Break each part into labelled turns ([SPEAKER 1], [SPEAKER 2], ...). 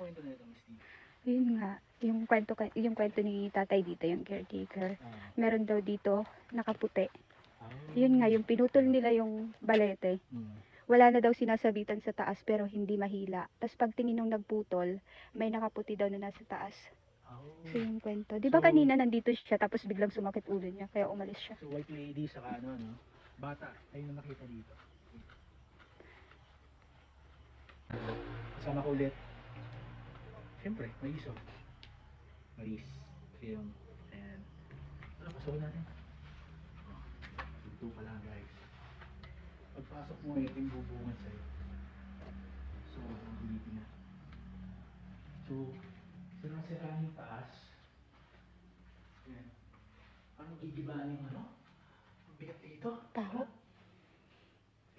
[SPEAKER 1] kwento na ito, Miss T?
[SPEAKER 2] Yun nga, yung kwento ni tatay dito, yung caretaker.
[SPEAKER 1] Ah.
[SPEAKER 2] Meron daw dito nakaputi.
[SPEAKER 1] Oh.
[SPEAKER 2] Yun nga, yung pinutol nila yung balete. Wala na daw sinasabitan sa taas pero hindi mahila. Tapos pagtingin nung nagputol, may nakaputi daw na nasa taas.
[SPEAKER 1] Oh.
[SPEAKER 2] So yung kwento. Di ba kanina nandito siya tapos biglang sumakit ulo niya kaya umalis siya.
[SPEAKER 1] So white lady saka ano, no? Bata, ayun ang nakita dito. Kasama ko ulit. Siyempre, Mariso. Maris. Film. And, ano, pasawin natin. Ito pa lang, guys. Pagpasok mo, ito yung bubungan sa'yo. So, ang ulitin na. So, sirang-siraan yung taas. Ayan. Parang gigibaan yung ano? Ang bigat dito.
[SPEAKER 2] Taho?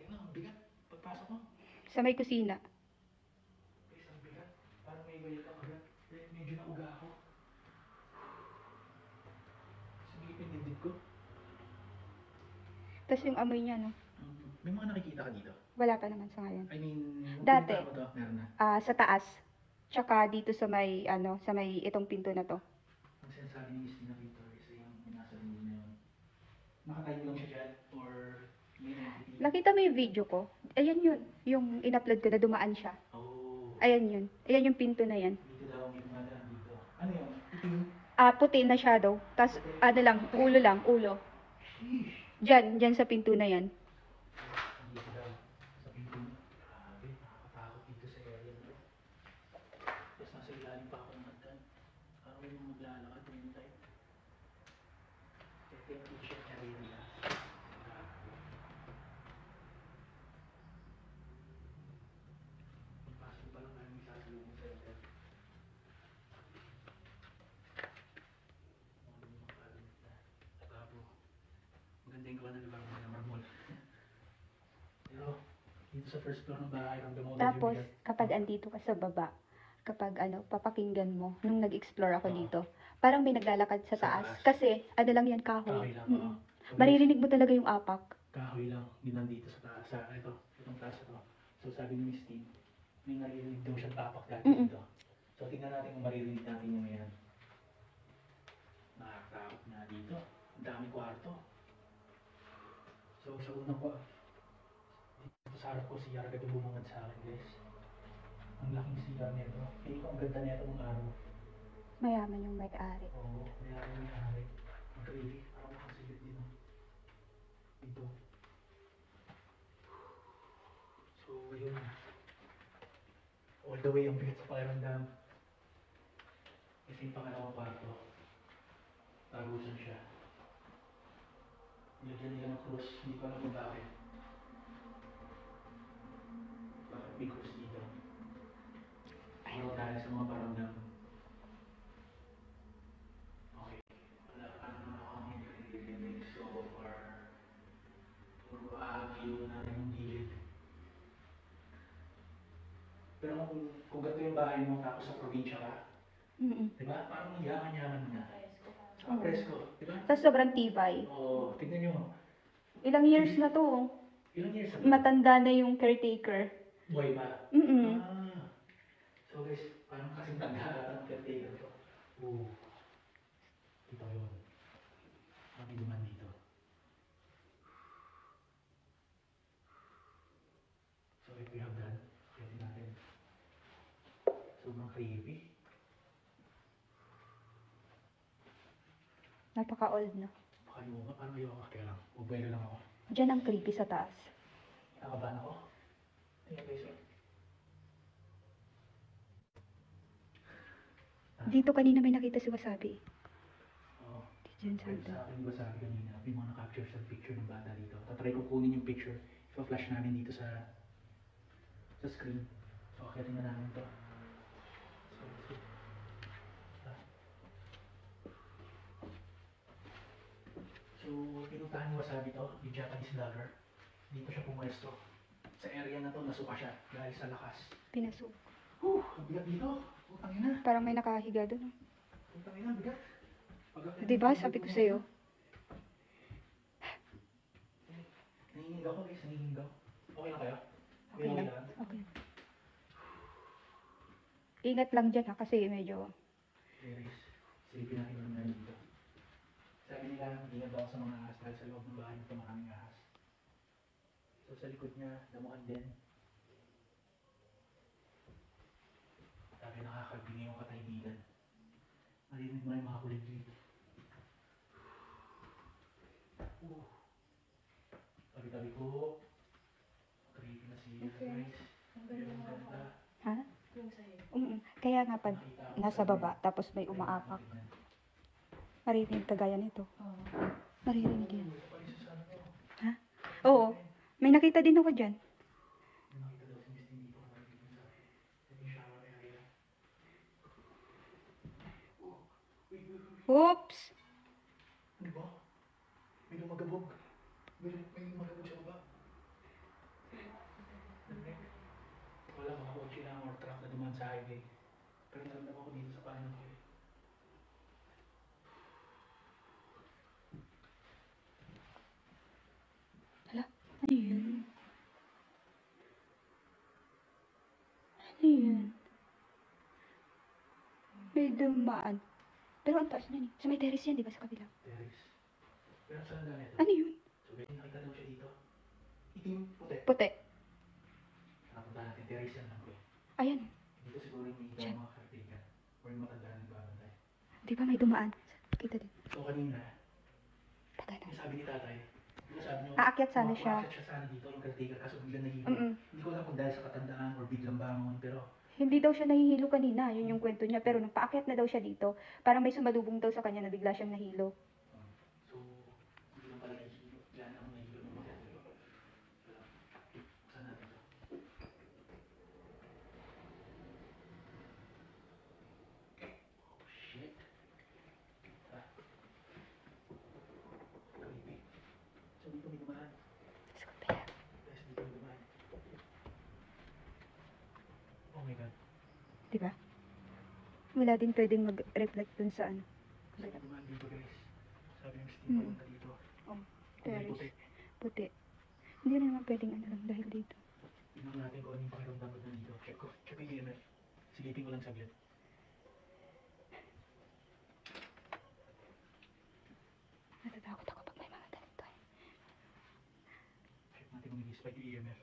[SPEAKER 1] Ayun, ang bigat. Pagpasok mo.
[SPEAKER 2] Sa may kusina.
[SPEAKER 1] Guys, ang bigat. Parang may bayad ang agad. Medyo nauga ako. Sumipin dibdib ko.
[SPEAKER 2] Tapos yung amoy niya, no?
[SPEAKER 1] May mga nakikita ka dito?
[SPEAKER 2] Wala pa naman sa ngayon.
[SPEAKER 1] I mean,
[SPEAKER 2] Dati.
[SPEAKER 1] Mo to, meron na.
[SPEAKER 2] Sa taas. Tsaka dito sa may, sa may itong pinto na to.
[SPEAKER 1] Ang sinasabi ni Miss Tina Victor is yung nasa room na yun. Nakatayo lang siya dyan or may entity?
[SPEAKER 2] Nakita mo yung video ko? Ayan yun. Yung in-upload ko na dumaan siya.
[SPEAKER 1] Oh.
[SPEAKER 2] Ayan yun. Ayan yung pinto na yan.
[SPEAKER 1] Dito daw may dumadaan dito. Ano yun? Itim?
[SPEAKER 2] Puti na shadow. Tapos, ulo.
[SPEAKER 1] Sheesh!
[SPEAKER 2] Diyan sa pinto na yan.
[SPEAKER 1] Dito daw. Sa pinto. Grabe, nakakatakot dito sa area na to. Tapos nasa ilalim pa ako ng hagdan. Parang may mga maglalakad yung type. Ito yung t-shirt niya rin nila. Pagpasok pa lang namin sasalubong sa area. Maganda yung gawa ng lugar mo na marmol. Pero, dito sa first floor ng bahay, ramdam mo
[SPEAKER 2] Tapos, kapag andito ka sa baba, kapag papakinggan mo, nung nag-explore ako dito, parang may naglalakad sa taas. Kasi, lang yan, kahoy.
[SPEAKER 1] Kahoy lang, So,
[SPEAKER 2] maririnig mo talaga yung apak.
[SPEAKER 1] Kahoy lang, hindi nandito sa taas. Itong taas ito. So, sabi ni Miss T, may naririnig daw siyang tapak dati dito. So, tingnan natin kung maririnig natin yung yan. Nakakatakot na dito. Ang dami kwarto. So, sa unang ko, dito sa harap ko, CR agad yung bumungad sa akin, guys. Ang laking CR nito. Hindi ko ang ganda nito ng araw.
[SPEAKER 2] Mayaman yung may-ari.
[SPEAKER 1] Oo, mayaman yung may-ari. Ang creepy. Parang makasigit dito. Dito. So, yun. All the way ang bigat sa pakiramdam. Kasi yung pangalawang kwarto. Tarusan siya. Nilagyan nila ng cross. Hindi ko alam kung bakit. Bakit may cross dito? Pero dahil sa mga paramdam. Okay. Wala pa naman akong hindi so far. Puro aagyo na yung gilid. Pero kung ganito yung bahay mo tapos sa probinsya ka, diba? Parang yaman-yaman na. Presko, diba?
[SPEAKER 2] Tapos sobrang tibay.
[SPEAKER 1] Oo, tignan nyo.
[SPEAKER 2] Ilang years na to.
[SPEAKER 1] Ilang years na?
[SPEAKER 2] Matanda na yung caretaker.
[SPEAKER 1] Buhay pa? So guys, parang kasing tanda ng caretaker ko. Ito yun. Ang inuman dito. So if we have done, pwede natin. Sobrang creepy.
[SPEAKER 2] Napaka-old na.
[SPEAKER 1] Baka yung mga, parang ayaw ako. Kaya lang, magbuelo lang ako.
[SPEAKER 2] Diyan ang creepy sa taas.
[SPEAKER 1] Nakabahan ako. Tingnan guys.
[SPEAKER 2] Dito kanina may nakita si Wasabi.
[SPEAKER 1] Oo.
[SPEAKER 2] Diyan sa
[SPEAKER 1] Sa akin, di ba sabi kanina, may mga na-capture sa picture ng bata dito. Tatry ko kunin yung picture. Ipa-flash namin dito sa screen. So, kaya tingnan namin ito. So, pinuntahan ni Wasabi to, yung Japanese vlogger. Dito siya pumwesto. Sa area na to, nasuka siya dahil sa lakas.
[SPEAKER 2] Pinasok.
[SPEAKER 1] Ang bigat dito. Putang ina.
[SPEAKER 2] Parang may nakahiga doon.
[SPEAKER 1] Putang ina, bigat.
[SPEAKER 2] Diba? Sabi ko sa'yo.
[SPEAKER 1] Nanginginig ako guys, nanginginig ako. Okay lang kayo?
[SPEAKER 2] Okay lang. Okay. Ingat lang dyan ha, kasi medyo...
[SPEAKER 1] Terrace. Silipin natin kung meron dito. Sabi nila, ingat daw sa mga ahas dahil sa loob ng bahay nito maraming ahas. So sa likod niya, damuhan din. Sabi nakakabingi yung katahimikan. Marinig mo na yung mga kuliglig. Tabi-tabi ko. Creepy na siya, guys. Ang ganda.
[SPEAKER 2] Ha? Kaya nga pag nasa baba, tapos may umaapak, maririnig kagaya nito. Maririnig yan. Ha? Oo. May nakita din ako dyan. Oops!
[SPEAKER 1] Ano ba? May lumagabog. May lumagabog sa baba. Wala mga kotse lang or truck na dumaan sa highway. Pero naramdaman ko dito sa panan ko eh.
[SPEAKER 2] Hala, ano yun? Ano yun? May dumaan. Pero ang taas niyan eh. Sa may terrace yan, di ba? Sa kabila.
[SPEAKER 1] Terrace. Pero saan na ito?
[SPEAKER 2] Ano yun?
[SPEAKER 1] So, may nakita daw siya dito. Itim, puti.
[SPEAKER 2] Puti.
[SPEAKER 1] Nakapunta natin, terrace yan lang ko eh.
[SPEAKER 2] Ayan.
[SPEAKER 1] Dito siguro yung may
[SPEAKER 2] Diyan.
[SPEAKER 1] mga kartigan. Or yung matanda na nagbabantay.
[SPEAKER 2] Di ba may dumaan? Kita din.
[SPEAKER 1] So kanina,
[SPEAKER 2] Taga na.
[SPEAKER 1] yung sabi ni tatay, di ba sabi niyo,
[SPEAKER 2] Aakyat sana siya.
[SPEAKER 1] Aakyat siya sana dito, yung caretaker, kaso biglang nahihilo.
[SPEAKER 2] Mm-mm.
[SPEAKER 1] Hindi ko alam kung dahil sa katandaan or biglang bangon, pero
[SPEAKER 2] Hindi daw siya nahihilo kanina. Yun yung kwento niya. Pero nung paakyat na daw siya dito, parang may sumalubong daw sa kanya na bigla siyang nahilo.
[SPEAKER 1] so, biglang pala nahihilo. Bigla na ako nahihilo ng mga pero, saan natin to? Oh shit. Ah. Creepy. So dito may dumaan. Guys, dito may dumaan. Oh my god.
[SPEAKER 2] Di ba? Wala din pwedeng mag-reflect dun sa ano.
[SPEAKER 1] So may dumaan dito guys. Sabi ng Steve,
[SPEAKER 2] Mm.
[SPEAKER 1] punta dito.
[SPEAKER 2] Oh,
[SPEAKER 1] Kulay
[SPEAKER 2] terrace.
[SPEAKER 1] puti.
[SPEAKER 2] Puti. Hindi na naman pwedeng ano lang dahil dito.
[SPEAKER 1] Tingnan natin kung ano yung pakiramdam ko dito. Check ko. Check ko yung EMF. Silipin ko lang saglit.
[SPEAKER 2] Natatakot ako pag may mga ganito eh.
[SPEAKER 1] Check natin kung nag-spike yung EMF.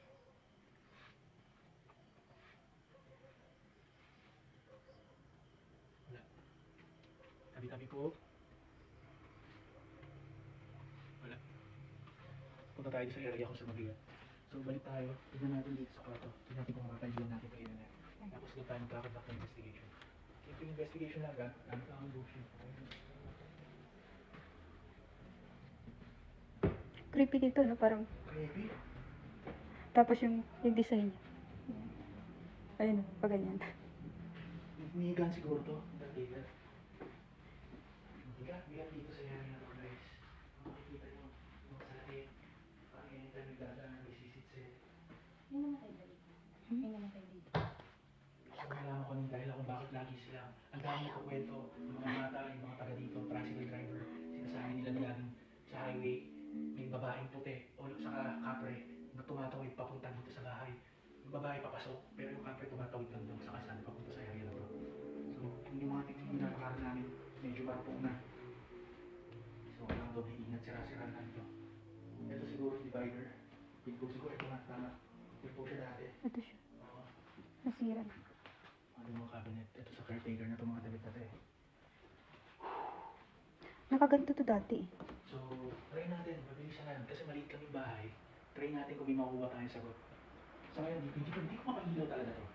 [SPEAKER 1] Wala. Tabi-tabi ko. Wala. Punta tayo sa area kung sa mabigat. So balik tayo. Tignan natin dito sa kwarto. Tignan natin kung makakailan natin yung EMF. Tapos doon tayo magkakadak ng investigation. Ito yung investigation lang ha. Ano ka ang bullshit?
[SPEAKER 2] Creepy dito, no? Parang,
[SPEAKER 1] Creepy.
[SPEAKER 2] tapos yung design niya. Ayun, pa ganyan.
[SPEAKER 1] Mihigan siguro to. Caretaker. Bigat dito sa area na to guys. Makikita nyo. Yung salarin. Parang anytime nagdadaan. May sisitse.
[SPEAKER 2] Hmm?
[SPEAKER 1] So, kailangan ko nung dahil kung bakit lagi sila ang dami ko kwento ng mga bata, yung mga taga dito, tricycle driver, sinasabi nila na laging sa highway, may babaeng puti o saka kapre na tumatawid papunta dito sa bahay. Yung babae papasok, pero yung kapre tumatawid lang doon sa kalsada papunta sa area na to. So, yung mga tingin pinapakaran namin, medyo marupok na. So, kailangan doble ingat, sira-sira na ito. Ito siguro divider. Ito siguro, ito nga, tama. Ito siya dati.
[SPEAKER 2] Ito siya.
[SPEAKER 1] Oo.
[SPEAKER 2] Nasira na.
[SPEAKER 1] Ano yung mga cabinet? Ito sa caretaker na ito mga tabi-tabi.
[SPEAKER 2] Nakaganto to dati eh.
[SPEAKER 1] So, try natin, mabilisan na. Kasi maliit lang yung bahay. Try natin kung may makuha tayong sagot. Sa ngayon, hindi ko mapahilaw talaga to.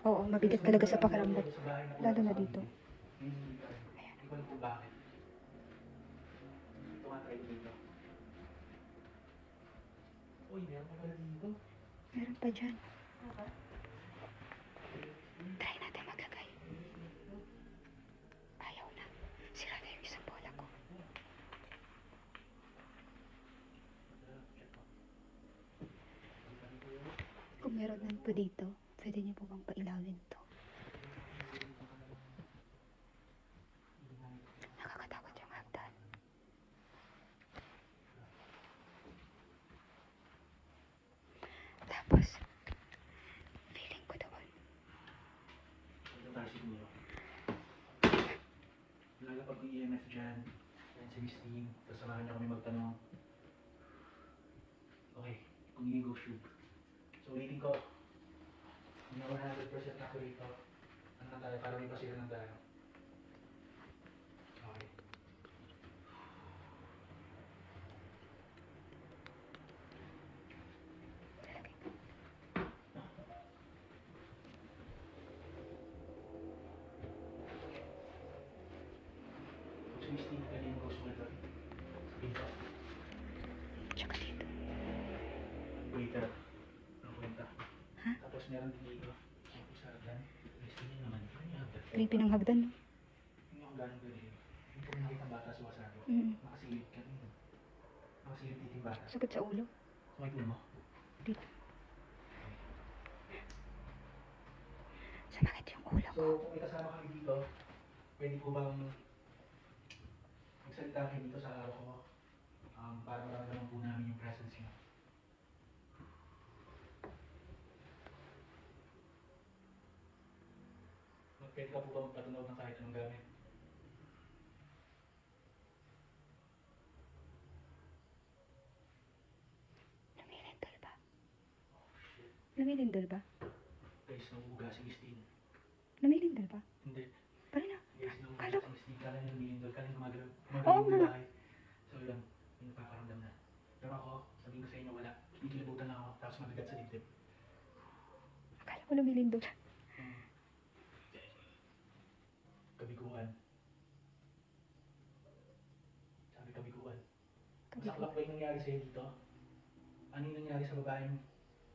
[SPEAKER 2] Oo, mabigat talaga sa pakiramdam.
[SPEAKER 1] Sa bahay na
[SPEAKER 2] Lalo na dito.
[SPEAKER 1] Hindi ko alam kung bakit. Ito nga, try ko dito. Uy, meron pa pala dito.
[SPEAKER 2] Meron pa dyan. Try natin maglagay. Ayaw na. Sira na yung isang bola ko. Kung meron man po dito, pwede niyo po bang pailawin to? Nakakatakot yung hagdan. Tapos, feeling ko doon,
[SPEAKER 1] Ito tayo siguro. Lalapag ko EMF dyan. Yan si Miss Team. Tapos samahan niyo kami magtanong. Okay, kung hindi ghost tube. So ulitin ko. Hindi na 100% accurate to. Ano na tayo? Para may pasiran ng tayo. Okay. Kung si Miss Team, pwede yung ghost word. Sabihin ko.
[SPEAKER 2] Tsaka dito.
[SPEAKER 1] Waiter. Ang kwenta.
[SPEAKER 2] Ha?
[SPEAKER 1] Tapos meron din dito. Ang kusaratan. Miss Team yun naman. Ano yung hagdan?
[SPEAKER 2] Creepy ng hagdan, no?
[SPEAKER 1] Hindi ako gano'ng ganun. Yung pag nakita ng bata sumasabi.
[SPEAKER 2] Mm.
[SPEAKER 1] Nakasilip ka rin. Nakasilip dito yung bata.
[SPEAKER 2] Sakit sa ulo.
[SPEAKER 1] Kumain mo.
[SPEAKER 2] Dito. Sumakit yung ulo
[SPEAKER 1] So,
[SPEAKER 2] ko.
[SPEAKER 1] kung may kasama kami dito, pwede po bang magsalita kayo dito sa araw ko para maramdaman po namin yung presence niyo. Pwede ka po ba magpatunaw ng kahit anong gamit?
[SPEAKER 2] Lumilindol ba? Lumilindol ba?
[SPEAKER 1] Guys, nahuhuga si Christine.
[SPEAKER 2] Lumilindol ba?
[SPEAKER 1] Hindi.
[SPEAKER 2] Parang na.
[SPEAKER 1] Guys, nahuhuga
[SPEAKER 2] Kala
[SPEAKER 1] si Christine. Kala niya lumilindol. Kala niya
[SPEAKER 2] Oo
[SPEAKER 1] gumagalaw yung
[SPEAKER 2] nga.
[SPEAKER 1] bahay. So yun, yung nagpaparamdam na. Pero ako, sabihin ko sa inyo, wala. Kikilabutan lang ako, tapos mabigat sa dibdib.
[SPEAKER 2] Akala ko lumilindol.
[SPEAKER 1] Kabiguan. Sabi kabiguan.
[SPEAKER 2] Kabigo.
[SPEAKER 1] Masaklap ba yung nangyari sa'yo dito? Ano yung nangyari sa babaeng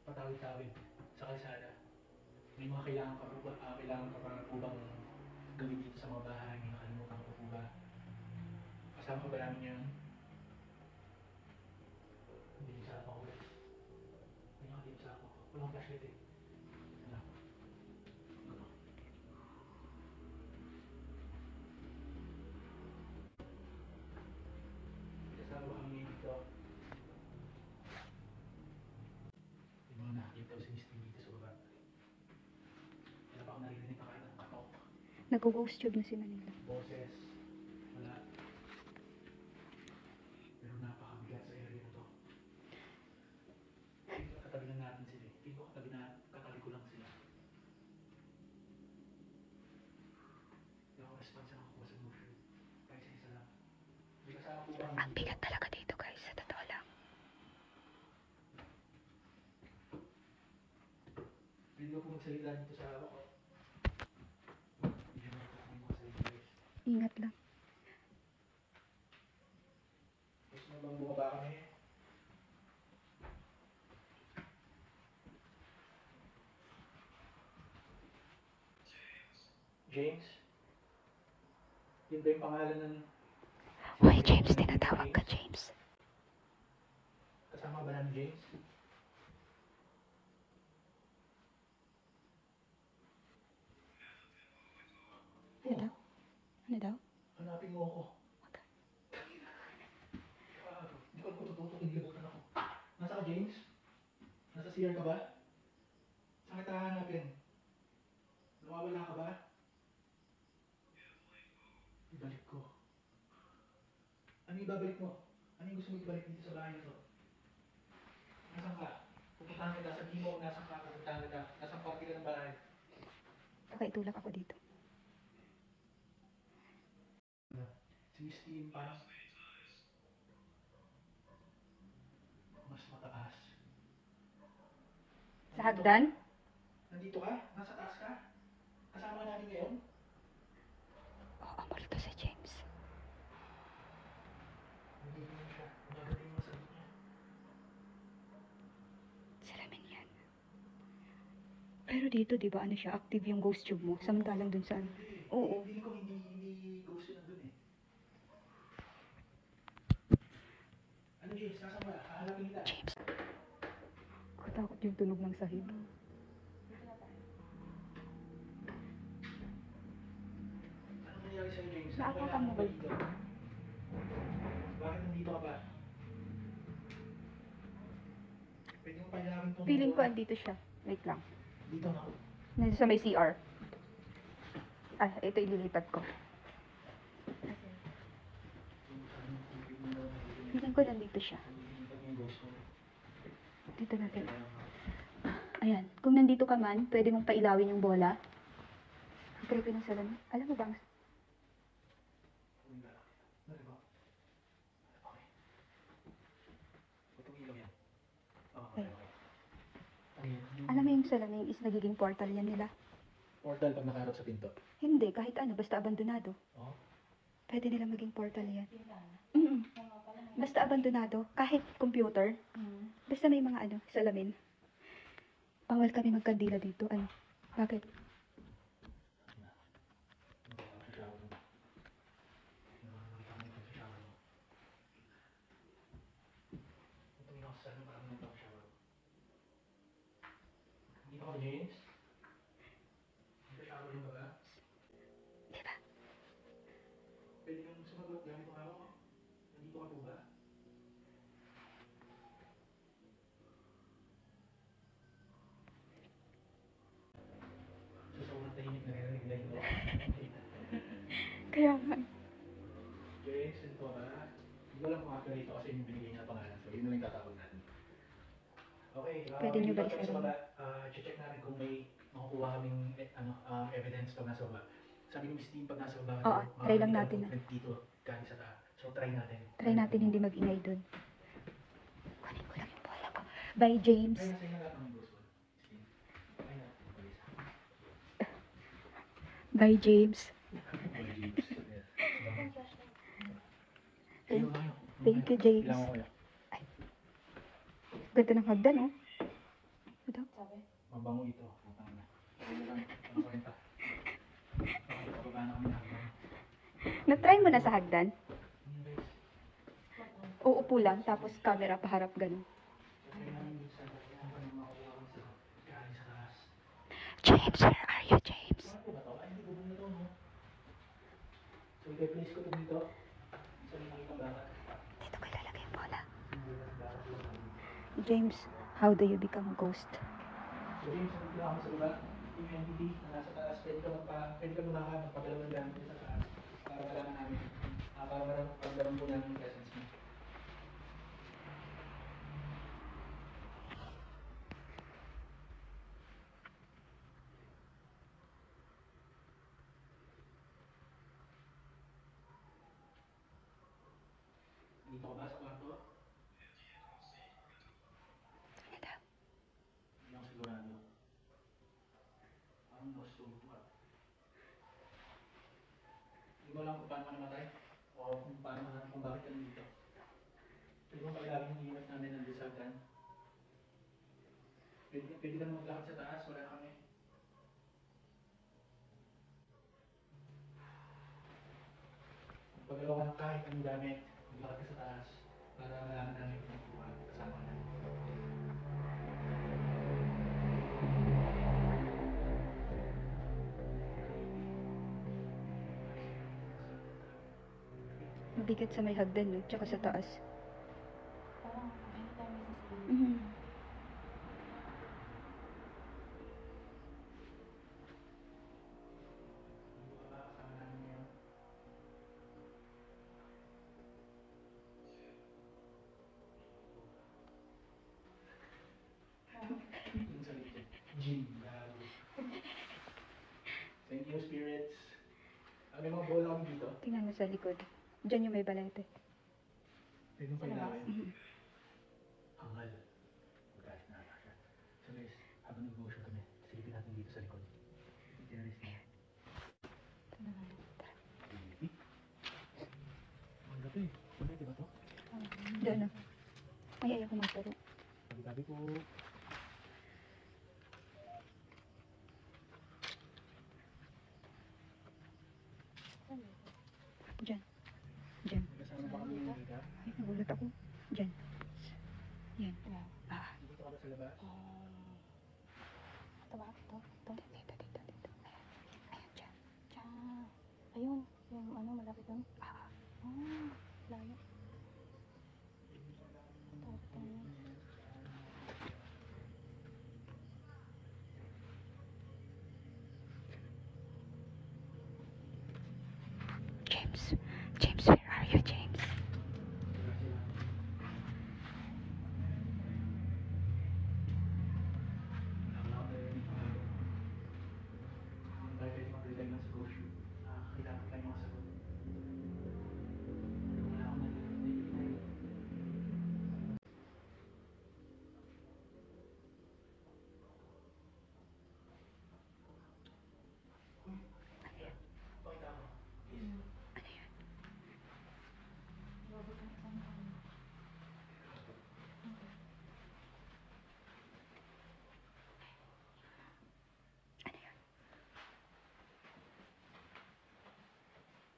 [SPEAKER 1] patawid-tawid sa kalsada? May mga kailangan ka po ba, kailangan ka pa po bang gawin dito sa mga bahay? May nakalimutan ka po ba? Kasama ka ba namin yan? Hindi sa ako ulit. May nakatip sa ako. Walang flashlight eh. Wala. Ano? Kasama ba kami dito? Yung mga nakakita ko si Miss Tim dito sa baba. Wala pa ako naririnig na kahit ang katok.
[SPEAKER 2] Nag-ghost tube na si Manila.
[SPEAKER 1] Boses. Wala. Pero napakabigat sa area na to. Dito katabi lang natin sila eh. Dito katabi ko lang sila. Hindi ako response na ako sa motion. Kahit sa isa lang. May kasama po ba
[SPEAKER 2] Ang bigat talaga dito, guys. Sa totoo lang.
[SPEAKER 1] Pwede ko po magsalita dito sa hawak ko. Hindi naman ako magsalita guys.
[SPEAKER 2] Ingat lang.
[SPEAKER 1] Gusto mo bang bumaba kami? James? Yun ba yung pangalan ng...
[SPEAKER 2] Hoy, James. Tinatawag ka, James.
[SPEAKER 1] Kasama ba namin James?
[SPEAKER 2] Ano daw? Ano daw?
[SPEAKER 1] Hanapin mo ako. Hindi ko alam kung totoo, kinilabutan ako. Nasa ka, James? Nasa CR ka ba? Saan kita hahanapin? Nawawala ka ba? Ibalik ko. Ano yung ibabalik mo? Ano yung gusto mo ibalik dito sa bahay na to? Nasaan ka? Pupuntahan kita. Sabihin mo kung nasaan ka. Pupuntahan kita. Nasaan party ka ng bahay?
[SPEAKER 2] Kakaitulak ako dito.
[SPEAKER 1] Si Miss Team parang mas mataas.
[SPEAKER 2] Sa hagdan?
[SPEAKER 1] Nandito ka? Nasa taas ka? Kasama natin ngayon?
[SPEAKER 2] Oo, multo si James.
[SPEAKER 1] Hindi mo siya. Magagaling mo sa niya.
[SPEAKER 2] Salamin yan. Pero dito, di ba, ano siya, active yung ghost tube mo. Samantalang dun sa ano. Oo.
[SPEAKER 1] Hindi ko hindi ghost yun nandun eh. Ano James? Nasaan ba? Hahanapin kita.
[SPEAKER 2] James. Katakot yung tunog ng sahig.
[SPEAKER 1] Ano nangyari sa'yo James?
[SPEAKER 2] Naatakan mo ba
[SPEAKER 1] dito? Bakit nandito ka ba? Pwede mo pahinapin itong...
[SPEAKER 2] Feeling ko andito siya. Wait lang.
[SPEAKER 1] Dito na.
[SPEAKER 2] Nandito sa may CR. ito ililipat ko. Tingnan ko nandito siya. Dito natin. Ayan. Kung nandito ka man, pwede mong pailawin yung bola. Ang creepy ng salamin. Alam mo ba? Okay. Alam mo yung salamin is nagiging portal yan nila.
[SPEAKER 1] Portal pag nakaharap sa pinto.
[SPEAKER 2] Hindi, kahit ano, basta abandonado.
[SPEAKER 1] Oh.
[SPEAKER 2] Pwede nila maging portal yan. Mm-mm. Basta abandonado, kahit computer, basta may mga ano, salamin. Bawal kami magkandila dito. Ano? Bakit?
[SPEAKER 1] Dito ka, James? Nagka-shower mo ba?
[SPEAKER 2] Diba?
[SPEAKER 1] Pwede kang sumagot gamit ang araw. Nandito ka po ba? So, sobrang tahimik na narinig na ito.
[SPEAKER 2] Kaya nga.
[SPEAKER 1] James, ito ba? Hindi ko lang kung actually ito kasi yung binigay niya na pangalan. So, yun na lang tatawag natin. Okay,
[SPEAKER 2] Pwede niyo ba
[SPEAKER 1] dito kami sa
[SPEAKER 2] isa-rin?
[SPEAKER 1] baba. Check namin kung may makukuha kaming evidence pag nasa baba. Sabi ni Miss Dean, pag nasa baba,
[SPEAKER 2] Oo, try lang natin na.
[SPEAKER 1] Dito, galing sa taas. So, try natin.
[SPEAKER 2] Try natin hindi mag-ingay dun. Kunin ko lang yung bola ko. By James.
[SPEAKER 1] Try natin na lahat ng Bruce Wayne. Try natin. Please.
[SPEAKER 2] By James.
[SPEAKER 1] By James.
[SPEAKER 2] Thank you, James.
[SPEAKER 1] Kailangan ko kaya.
[SPEAKER 2] Ganda ng hagdan, oh. Ito.
[SPEAKER 1] Mabango ito. Putang na. Ano kwenta? Pababa na kami na hanggang.
[SPEAKER 2] Na-try mo na sa hagdan?
[SPEAKER 1] Yun, guys.
[SPEAKER 2] Uupo lang, tapos camera paharap ganun.
[SPEAKER 1] Try namin dito sa galing makukuha kami sa galing sa taas.
[SPEAKER 2] James, where are you, James?
[SPEAKER 1] Ano po ba to? Ay, hindi bubong na to, no? So, i-place ko to dito. Sa may makikita bata.
[SPEAKER 2] Dito ko ilalagay yung bola. James, how do you become a ghost?
[SPEAKER 1] So, James, nandito na kami sa baba. Yung entity na nasa taas. Pwede ka lumakad, magpagalaw ng gamit sa taas. Para malaman namin. Para maramdaman po namin yung presence mo. Dito ka ba sa kwarto?
[SPEAKER 2] Ano daw?
[SPEAKER 1] Hindi ako sigurado. Parang gusto mo ba? Hindi mo alam kung paano ka namatay? O kung bakit ka nandito? Pwede mo pailagin yung unit namin ng Rizaldan? Pwede ka maglakad sa taas, wala na kami. Pagalaw ka ng kahit anong gamit, maglakad ka sa taas para malaman namin kung kasama ka na.
[SPEAKER 2] Mabigat sa may hagdan, no? Tsaka sa taas.
[SPEAKER 3] Parang anytime may sasabing.
[SPEAKER 2] Mhm.
[SPEAKER 1] Kasama namin ngayon. Yung sa likod. Gym. Lalo. Thank you, spirits. May mga bola kami dito.
[SPEAKER 2] Tingnan mo sa likod. Diyan yung may balete.
[SPEAKER 1] Pwede mo pailawin.
[SPEAKER 2] Mhm.
[SPEAKER 1] Hangal. Magkahit na ata siya. So guys, habang nag-motion kami, silipin natin dito sa likod. Yung terrace niya. Ang gabi. Pwede ba to?
[SPEAKER 2] Doon, no? Ay, ayaw ko magturo.
[SPEAKER 1] Sabi ko.
[SPEAKER 2] Diyan. Diyan.
[SPEAKER 1] May kasama ba kami yung dito?
[SPEAKER 2] Ay, nagulat ako. Diyan. Yan. Ah.
[SPEAKER 1] Dito ka ba sa labas?
[SPEAKER 3] Ito ba? Ito?
[SPEAKER 2] Dito, dito, dito. Ayan. Ayan, dyan.
[SPEAKER 3] Ah, ayun. Yung ano, malapit doon.
[SPEAKER 2] Ah.
[SPEAKER 3] Layo. Tapos tayo.
[SPEAKER 2] James. James, where are you, James?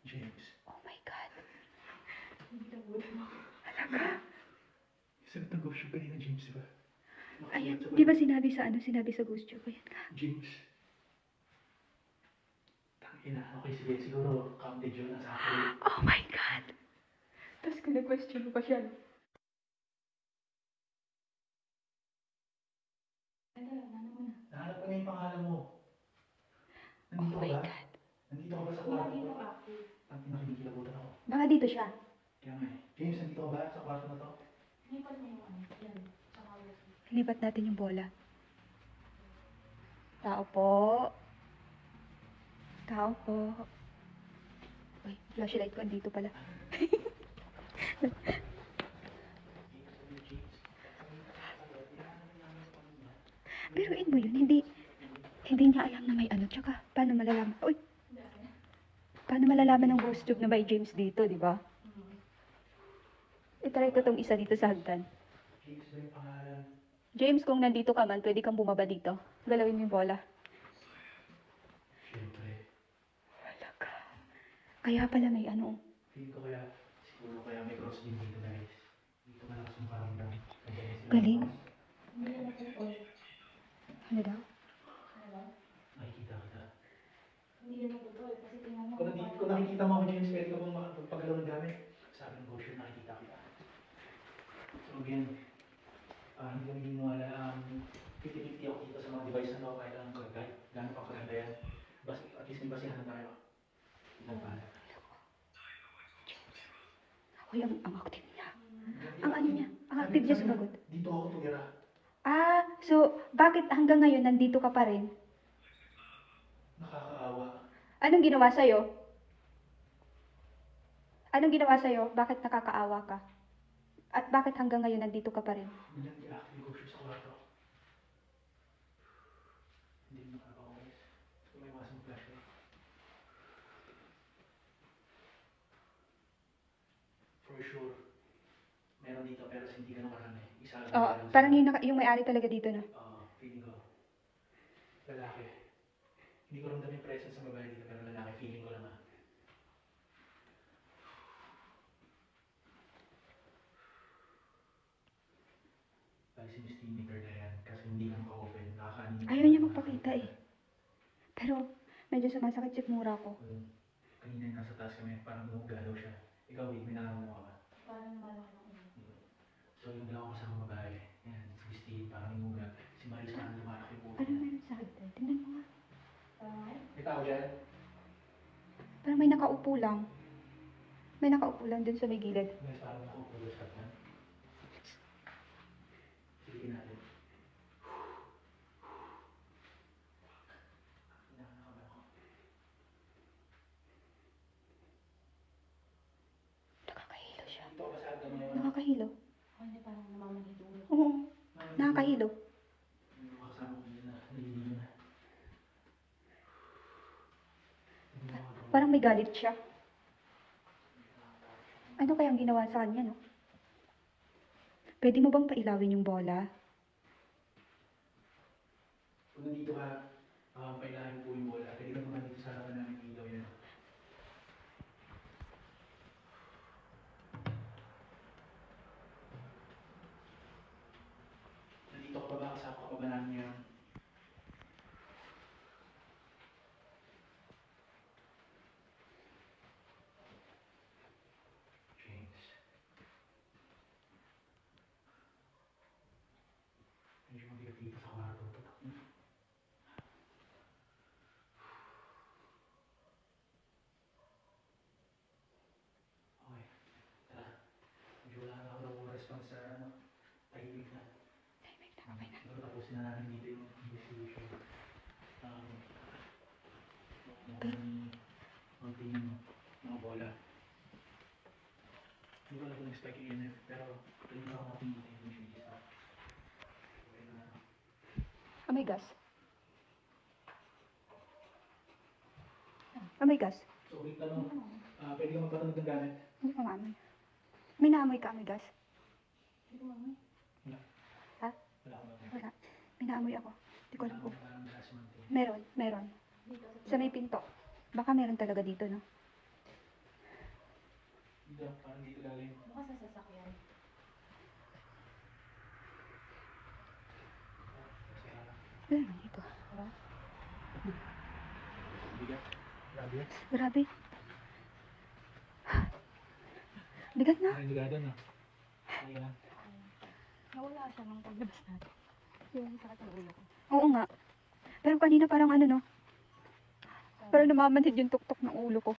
[SPEAKER 1] James,
[SPEAKER 2] Oh my God.
[SPEAKER 1] sagot ng ghost tube kanina, James, di ba?
[SPEAKER 2] Ayan,
[SPEAKER 1] Nakasulat sa
[SPEAKER 2] di ba sinabi sa ano, sinabi sa ghost tube? Ayan nga.
[SPEAKER 1] James. Tangina. Okay, sige. Siguro counted yun as accurate.
[SPEAKER 2] Oh my God. Tapos kina-question mo pa siya.
[SPEAKER 1] Nahanap ko na yung pangalan mo.
[SPEAKER 2] Oh
[SPEAKER 1] Nandito
[SPEAKER 2] my
[SPEAKER 1] ka ba?
[SPEAKER 2] God.
[SPEAKER 1] Nandito ka ba sa kwarto to? Tangina, kinikilabutan ako.
[SPEAKER 2] Baka dito siya.
[SPEAKER 1] Kaya nga eh. James, nandito ka ba sa kwarto na to?
[SPEAKER 2] Lipat natin yung bola. Tao po. Tao po. Uy, flashlight ko andito pala. Pero mo yun, hindi niya alam na may ano. Tsaka, paano malalaman? Uy! Paano malalaman ng ghost tube na may James dito, di ba? I-try ko tong isa dito sa hagdan.
[SPEAKER 1] James ba yung pangalan?
[SPEAKER 2] James, kung nandito ka man, pwede kang bumaba dito. Galawin mo yung bola.
[SPEAKER 1] Siyempre.
[SPEAKER 2] Wala ka. Kaya pala may ano.
[SPEAKER 1] Feeling ko kaya, siguro kaya may cross din dito, guys. Dito malakas yung paramdam.
[SPEAKER 2] Galing. Ano daw?
[SPEAKER 1] Nakikita kita. Kung nakikita mo ako, James, pwede ka bang magpagalaw ng gamit? Sabi ng ghost, nakikita kita. So again, hindi kami ginawa 50-50 ako dito sa mga device na to, kahit anong gano'n pa kaganda yan. At least may basihan na tayo. Nagpala.
[SPEAKER 2] Uy, ang active niya. Ang ano niya? Ang active niya sumagot.
[SPEAKER 1] Dito ako tumira.
[SPEAKER 2] Ah, so bakit hanggang ngayon nandito ka pa rin?
[SPEAKER 1] Nakakaawa.
[SPEAKER 2] Anong ginawa sa'yo? Anong ginawa sa'yo? Bakit nakakaawa ka? At bakit hanggang ngayon nandito ka pa rin?
[SPEAKER 1] Bilang i-active ko siya sa kwarto. Hindi mo nakakaulis. Gusto may iwasan flashlight. For sure. Meron dito pero hindi ganun karami. Isa lang.
[SPEAKER 2] Oo, parang yung may-ari talaga dito na.
[SPEAKER 1] Feeling ko. Lalaki. Hindi ko ramdam yung presence ng babae dito pero lalaki. Feeling ko lang Bali si Miss Teenager na yan kasi hindi lang ka-open. Nakakanin.
[SPEAKER 2] Ayaw niya magpakita eh. Pero medyo sumasakit sa mura ko.
[SPEAKER 1] Kanina yung nasa taas kami, parang lumugalaw siya. Ikaw, Wade, may nakakamukha ka ba?
[SPEAKER 3] Parang malaman ako.
[SPEAKER 1] So yung dalawang kasama babae, yan, si Christine, parang inuga. Si Maris, parang lumalaki po.
[SPEAKER 2] Ano meron sa hagdan? Tingnan mo nga.
[SPEAKER 1] May tao dyan?
[SPEAKER 2] Parang may nakaupo lang. May nakaupo lang dun sa may gilid.
[SPEAKER 1] Guys, parang nakaupo sa kanya. Sige natin. Nakakaba ako.
[SPEAKER 2] Nakakahilo siya.
[SPEAKER 1] Dito ka sa hagdan ngayon.
[SPEAKER 2] Nakakahilo.
[SPEAKER 3] Hindi parang namamanhid ulo.
[SPEAKER 2] Oo. Nakakahilo.
[SPEAKER 1] Yung mga kasama ko dyan na nalilino na.
[SPEAKER 2] Parang may galit siya. Ano kayang ginawa sa kanya, no? Pwede mo bang pailawin yung bola?
[SPEAKER 1] Kung nandito ka, kailangan po yung bola. Pwede ka naman dito sa harapan namin ilaw yan. Nandito ka pa ba? Kasama ka pa ba namin yan? James. Medyo mabigat dito sa kwarto. nandito yung distribution. Konti yung mga bola. Hindi ko alam kung spike yung EMF, pero kanina ako natin dito yung machine isa.
[SPEAKER 2] Oh my gas. Oh my gas.
[SPEAKER 1] So, ulit tanong, pwede ka magpatunog ng gamit?
[SPEAKER 2] Hindi ko maamoy. May naamoy ka, may gas.
[SPEAKER 3] Hindi ko mamay.
[SPEAKER 1] Wala.
[SPEAKER 2] Ha?
[SPEAKER 1] Wala ko lang.
[SPEAKER 2] Wala. May naamoy ako. Hindi ko alam kung.
[SPEAKER 1] Parang gas man din.
[SPEAKER 2] Meron.
[SPEAKER 3] Dito
[SPEAKER 2] Sa may pinto. Baka meron talaga dito, no?
[SPEAKER 1] Dito, parang dito lalim.
[SPEAKER 3] Baka sa sasakyan.
[SPEAKER 2] Wala naman dito.
[SPEAKER 1] Bigat. Grabe yan.
[SPEAKER 2] Grabe. Bigat na.
[SPEAKER 1] Parang ligado na. Ayan.
[SPEAKER 3] Nawala siya nung paglabas natin. Yung sakit ng ulo ko.
[SPEAKER 2] Oo nga. Pero kanina parang ano, no? Parang namamanhid yung tuktok ng ulo ko.